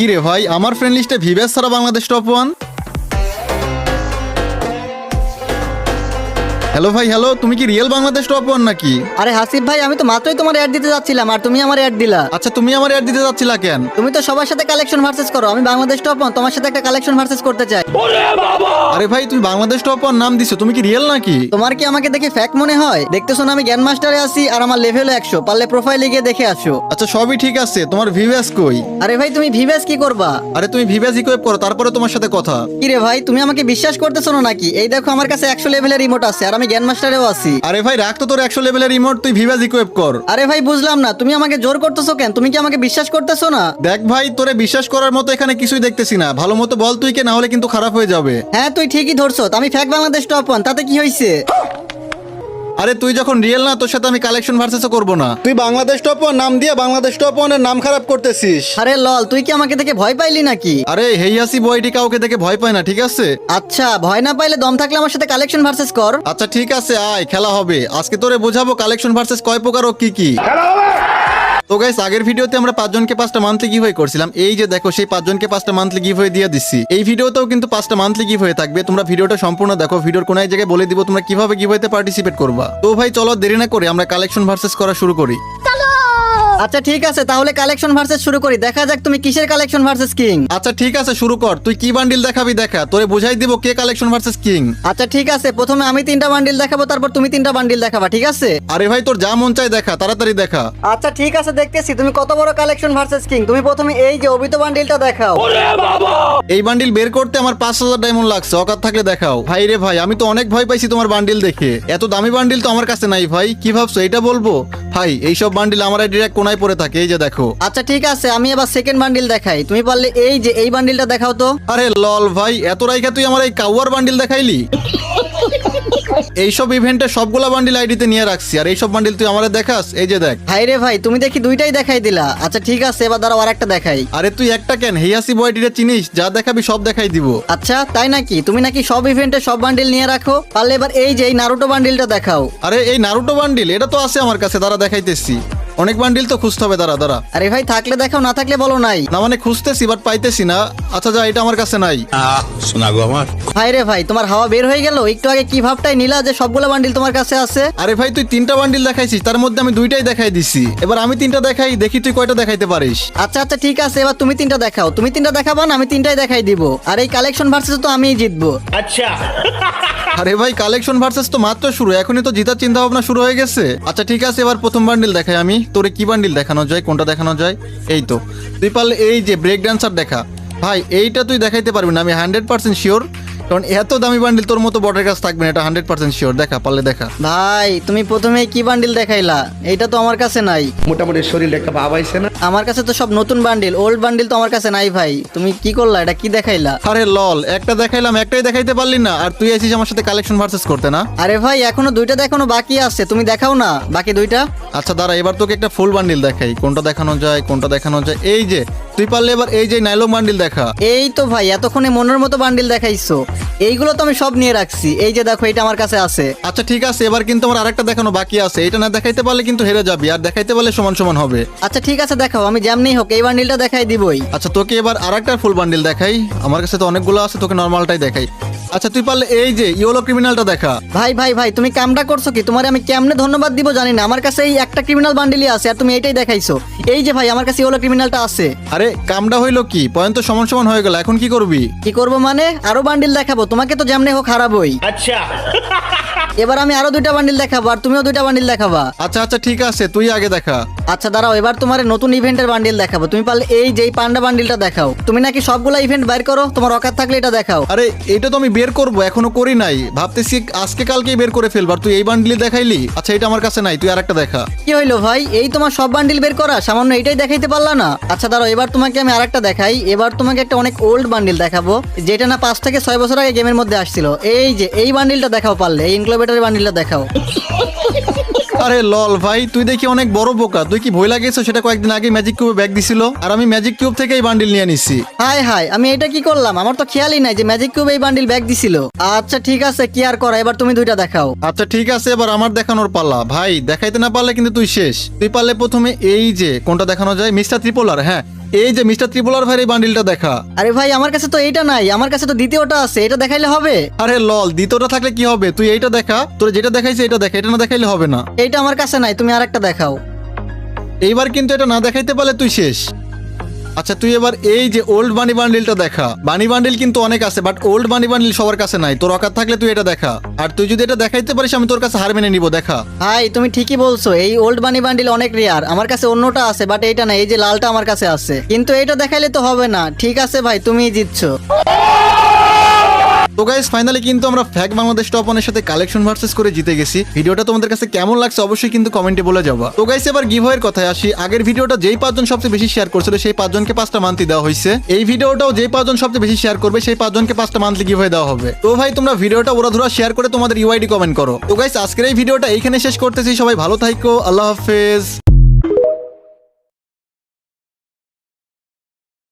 কি রে ভাই, আমার ফ্রেন্ড লিস্টে ভিভেস ছাড়া বাংলাদেশ টপ ওয়ান। হ্যালো ভাই, হ্যালো, তুমি কি রিয়েল বাংলাদেশ টপ ওয়ান নাকি? আরে হাসিফ ভাই, আমি তো মাত্রই তোমার অ্যাড দিতে যাচ্ছিলাম আর তুমি আমার অ্যাড দিলা। আচ্ছা, তুমি আমার অ্যাড দিতে যাচ্ছিলা কেন? তুমি তো সবার সাথে কালেকশন ভার্সেস করো, আমি বাংলাদেশ টপ ওয়ান তোমার সাথে একটা কালেকশন ভার্সেস করতে চাই। আরে ভাই, তুমি বাংলাদেশ টপ ওয়ান নাম দিছো, তুমি কি রিয়েল নাকি? তোমার কি আমাকে দেখে ফ্যাক মনে হয়? দেখতেছো না আমি গ্র্যান্ড মাস্টারে আছি আর আমার লেভেল 100, পারলে প্রোফাইলে গিয়ে দেখে আসো। আচ্ছা, সবই ঠিক আছে, তোমার ভিভেস কই? আরে ভাই, তুমি ভিভেস কি করবা? আরে তুমি ভিভেস ইকুইপ করো, তারপরে তোমার সাথে কথা। কি রে ভাই, তুমি আমাকে বিশ্বাস করতেছো না নাকি? এই দেখো আমার কাছে 100 লেভেলের রিমোট আছে আর আমি গ্র্যান্ড মাস্টারেও আছি। আরে ভাই, রাখ তো তোর 100 লেভেলের রিমোট, তুই ভিভেস ইকুইপ কর। আরে ভাই বুঝলাম না, তুমি আমাকে জোর করতেছো কেন? তুমি কি আমাকে বিশ্বাস করতেছো না? দেখ ভাই, তোরে বিশ্বাস করার মতো এখানে কিছুই দেখতেছি না, ভালো মতো বল তুই কে, না হলে কিন্তু খারাপ হয়ে যাবে। হ্যাঁ তুই ঠিকই ধরছো, তো আমি ফ্যাক বাংলাদেশ টপ ওয়ান, তাতে কি হয়েছে? আরে তুই যখন রিয়েল না, তোর সাথে আমি কালেকশন ভার্সেসও করবো না। তুই বাংলাদেশ টপ ওয়ান নাম দিয়ে বাংলাদেশ টপ ওয়ানের নাম খারাপ করতেছিস। আরে লল, তুই কি আমাকে দেখে ভয় পাইলি নাকি? আরে হেইয়াসি বয়টি কাউকে দেখে ভয় পায় না, ঠিক আছে? আচ্ছা, ভয় না পাইলে দম থাকলে আমার সাথে কালেকশন ভার্সেস কর। আচ্ছা ঠিক আছে, আয় খেলা হবে। আজকে তোরে বোঝাবো কালেকশন ভার্সেস কয় প্রকার ও কি কি। তো গাইস, আগের ভিডিওতে আমরা 5 জনকে 5টা মান্থলি গিভওয়ে করছিলাম। এই যে দেখো, সেই 5 জনকে 5টা মান্থলি গিভওয়ে দিয়ে দিচ্ছি। এই ভিডিওতেও কিন্তু 5টা মান্থলি গিভওয়ে থাকবে। তোমরা ভিডিওটা সম্পূর্ণ দেখো, ভিডিওর কোন এক জায়গায় বলে দিব তোমরা কিভাবে গিভওয়েতে পার্টিসিপেট করবা। তো ভাই চলো দেরি না করে আমরা কালেকশন ভার্সেস করা শুরু করি। আচ্ছা ঠিক আছে, তাহলে কালেকশন ভার্সেস শুরু করি। দেখা যাক তুমি কিসের কালেকশন ভার্সেস কিং। আচ্ছা ঠিক আছে, শুরু কর। তুই কি বান্ডিল দেখাবি দেখা, তোরে বুঝাই দিব কে কালেকশন ভার্সেস কিং। আচ্ছা ঠিক আছে, প্রথমে আমি 3টা বান্ডিল দেখাবো, তারপর তুমি 3টা বান্ডিল দেখাবা, ঠিক আছে? আরে ভাই, তোর যা মন চায় দেখা, তাড়াতাড়ি দেখা। আচ্ছা ঠিক আছে, দেখতেছি তুমি কত বড় কালেকশন ভার্সেস কিং। তুমি প্রথমে এই যে অবিত বান্ডিলটা দেখাও। এই বান্ডিল বের করতে আমার 5000 ডায়মন্ড লাগছে, অকাত থাকলে দেখাও। ভাই রে ভাই, আমি তো অনেক ভয় পাইছি তোমার বান্ডিল দেখে। এত দামি বান্ডিল তো আমার কাছে নাই ভাই, কি ভাবছো এটা বলবো? ভাই এইসব বান্ডিল আমার ডিরেক্ট কোনায় পড়ে থাকে, এই যে দেখো। আচ্ছা ঠিক আছে, আমি এবার সেকেন্ড বান্ডিল দেখাই। তুমি পারলে এই যে এই বান্ডিলটা দেখাও তো। আরে লল ভাই, এত রাইখা তুই আমার এই কাউয়ার বান্ডিল দেখাইলি? এইসব ইভেন্টে সবগুলা বান্ডিল আইডিতে নিয়ে রাখছি, আর এইসব বান্ডিল তুই আমারে দেখাস? এই যে দেখ। ভাই রে ভাই, তুমি দেখি দুইটাই দেখাই দিলা। আচ্ছা ঠিক আছে, এবার দাঁড়াও আর একটা দেখাই। আরে তুই একটা কেন, হেয়াসি বয়টিরে চিনিস? যা দেখাবি সব দেখাই দিব। আচ্ছা তাই নাকি? তুমি নাকি সব ইভেন্টে সব বান্ডিল নিয়ে রাখো? পারলে এবার এই যে এই নারুটো বান্ডিলটা দেখাও। আরে এই নারুটো বান্ডিল, এটা তো আছে আমার কাছে, দাঁড়া দেখাইতেছি। অনেক বান্ডিল তো খুঁজতে হবে, দাঁড়া দাঁড়া। আরে ভাই থাকলে দেখাও, না থাকলে বলো নাই। না মানে খুঁজতেছি বাট পাইতেছি না। আচ্ছা যা, এটা আমার কাছে নাই। শোনা গো আমার। ভাই রে ভাই, তোমার হাওয়া বের হয়ে গেল। একটু আগে কি ভাবটাই নিলা যে সবগুলো বান্ডিল তোমার কাছে আছে। আরে ভাই, তুই 3টা বান্ডিল দেখাইছিস, তার মধ্যে আমি 2টাই দেখাই দিছি। এবার আমি 3টা দেখাই, দেখি তুই কয়টা দেখাইতে পারিস। আচ্ছা আচ্ছা ঠিক আছে, এবার তুমি 3টা দেখাও। তুমি 3টা দেখাবা না, আমি 3টাই দেখাই দিব। আর এই কালেকশন ভার্সেস তো আমিই জিতবো। আরে ভাই, কালেকশন ভার্সেস তো মাত্র শুরু, এখনই তো জিতার চিন্তা ভাবনা শুরু হয়ে গেছে। আচ্ছা ঠিক আছে, এবার প্রথম বান্ডিল দেখাই আমি। তোরে কি বান্ডিল দেখানো যায়, কোনটা দেখানো যায়? এই তো, তুই পারলে এই যে ব্রেক ডান্সার দেখা। ভাই এইটা তুই দেখাইতে পারবি না, আমি 100% শিওর, কারণ এত দামি বান্ডিল তোর মতো বটের কাছে থাকবে না, এটা 100% শিওর। দেখা, পারলে দেখা। ভাই তুমি প্রথমে কি বান্ডিল দেখাইলা? এইটা তো আমার কাছে নাই। মোটামুটি শরীর একটা ভাব আইছে না? আমার কাছে তো সব নতুন বান্ডিল, ওল্ড বান্ডিল তো আমার কাছে নাই। ভাই তুমি কি করলা? এটা কি দেখাইলা? আরে লল, একটা দেখাইলাম, একটাই দেখাইতে পারলি না, আর তুই আছিস আমার সাথে কালেকশন ভার্সেস করতে না? আরে ভাই এখনো 2টা দেখানো বাকি আছে, তুমি দেখাও না বাকি 2টা। আচ্ছা দাঁড়া, এবার তোকে একটা ফুল বান্ডিল দেখাই, কোনটা দেখানো যায়, কোনটা দেখানো যায়। এই যে তুই পারলে এবার এই যে নাইলন বান্ডিল দেখা। এই তো ভাই, এতক্ষণে মনের মতো বান্ডিল দেখাইছো। এইগুলো তো আমি সব নিয়ে রাখছি। এই যে দেখো, এটা আমার কাছে আছে। আচ্ছা ঠিক আছে, এবার কিন্তু আমার আরেকটা দেখানো বাকি আছে, এটা না দেখাইতে পারলে কিন্তু হেরে যাবি, আর দেখাইতে পারলে সমান সমান হবে। আচ্ছা ঠিক আছে দেখাও, আমি যেমনি হোক এই বান্ডিলটা দেখাই দিবই। আচ্ছা তোকে এবার আরেকটা ফুল বান্ডিল দেখাই, আমার কাছে তো অনেকগুলো আছে, তোকে নর্মালটাই দেখাই। আচ্ছা তুই পারলে এই যে ইয়েলো ক্রিমিনালটা দেখা। ভাই ভাই ভাই, তুমি কামটা করছো কি? তোমার আমি কেমনে ধন্যবাদ দিব জানি না। আমার কাছে এই একটা ক্রিমিনাল বান্ডিলই আছে আর তুমি এইটাই দেখাইছো। এই যে ভাই, আমার কাছে ইয়েলো ক্রিমিনালটা আছে। আরে কামটা হইলো কি, পয়েন্ট তো সমান সমান হয়ে গেল, এখন কি করবি? কি করব মানে? আরো বান্ডিল দেখাবো, তোমাকে তো যেমনি হোক হারাবোই। আচ্ছা এবার আমি আরো 2টা বান্ডিল দেখাবো আর তুমিও 2টা বান্ডিল দেখাবা। আচ্ছা আচ্ছা ঠিক আছে, তুই আগে দেখা। আচ্ছা দাঁড়াও, এবার তোমার নতুন ইভেন্টের বান্ডিল দেখাবো। তুমি পারলে এই যে এই পান্ডা বান্ডিলটা দেখাও। তুমি নাকি সবগুলা ইভেন্ট বাইর করো, তোমার অকাত থাকলে এটা দেখাও। আরে এটা তো আমি বের করবো, এখনো করি নাই, ভাবতেছি আজকে কালকেই বের করে ফেলবার। তুই এই বান্ডিল দেখাইলি, আচ্ছা এটা আমার কাছে নাই, তুই আরেকটা দেখা। কি হইলো ভাই, এই তোমার সব বান্ডিল বের করা, সামান্য এটাই দেখাইতে পারলা না? আচ্ছা দাঁড়াও, এবার তোমাকে আমি আরেকটা দেখাই। এবার তোমাকে একটা অনেক ওল্ড বান্ডিল দেখাবো, যেটা না 5 থেকে 6 বছর আগে গেমের মধ্যে আসছিল। এই যে এই বান্ডিলটা দেখাও, পারলে এই ইনক্লোবেটারের বান্ডিলটা দেখাও। আরে লল ভাই, তুই দেখি অনেক বড় বোকা। তুই কি ভয় লাগেছো? সেটা কয়েকদিন আগে ম্যাজিক কিউবে ব্যাগ দিছিল, আর আমি ম্যাজিক কিউব থেকে এই বান্ডিল নিয়ে নিছি। হাই হাই, আমি এটা কি করলাম? আমার তো খেয়ালই নাই যে ম্যাজিক কিউব এই বান্ডিল ব্যাগ দিছিল। আচ্ছা ঠিক আছে, কি আর করা, এবার তুমি 2টা দেখাও। আচ্ছা ঠিক আছে, এবার আমার দেখানোর পাল্লা। ভাই দেখাইতে না পারলে কিন্তু তুই শেষ। তুই পারলে প্রথমে এই যে কোনটা দেখানো যায়, মিস্টার ত্রিপোলার। হ্যাঁ এই যে মিস্টার ত্রিপোলার ভাইয়ের এই বান্ডিলটা দেখা। আরে ভাই আমার কাছে তো এইটা নাই, আমার কাছে তো দ্বিতীয়টা আছে, এটা দেখাইলে হবে? আরে লল, দ্বিতীয়টা থাকলে কি হবে, তুই এইটা দেখা, তোর যেটা দেখাইছে এটা দেখা, এটা না দেখাইলে হবে না। এইটা আমার কাছে নাই, তুমি আরেকটা দেখাও। এইবার কিন্তু এটা না দেখাইতে পারলে তুই শেষ। আচ্ছা তুই এবার এই যে ওল্ড বানি বান্ডিলটা দেখা। বানি বান্ডিল কিন্তু অনেক আছে, বাট ওল্ড বানি বান্ডিল সবার কাছে নাই। তোর অকাত থাকলে তুই এটা দেখা, আর তুই যদি এটা দেখাইতে পারিস আমি তোর কাছে হার মেনে নিব। দেখা। ভাই তুমি ঠিকই বলছো, এই ওল্ড বানি বান্ডিল অনেক রেয়ার, আমার কাছে অন্যটা আছে বাট এইটা না, এই যে লালটা আমার কাছে আছে, কিন্তু এইটা দেখাইলে তো হবে না। ঠিক আছে ভাই, তুমিই জিতছো। তো গাইস ফাইনালি কিন্তু আমরা ফ্যাক বাংলাদেশ টপ 1 এর সাথে কালেকশন ভার্সেস করে জিতে গেছি। ভিডিওটা তোমাদের কাছে কেমন লাগছে অবশ্যই কিন্তু কমেন্টে বলে যাবা। তো গাইস এবার গিভওয়ের কথায় আসি। আগের ভিডিওটা যেই 5 জন সবচেয়ে বেশি শেয়ার করছিল সেই 5 জনকে 5টা মান্থলি দেওয়া হয়েছে। এই ভিডিওটাও যেই 5 জন সবচেয়ে বেশি শেয়ার করবে সেই 5 জনকে 5টা মান্থলি গিভওয়ে দেওয়া হবে। তো ভাই তোমরা ভিডিওটা ওরাধুরা শেয়ার করে তোমাদের ইউআইডি কমেন্ট করো। তো গাইস আজকের এই ভিডিওটা এইখানে শেষ করতেছি। সবাই ভালো থাকো, আল্লাহ হাফেজ।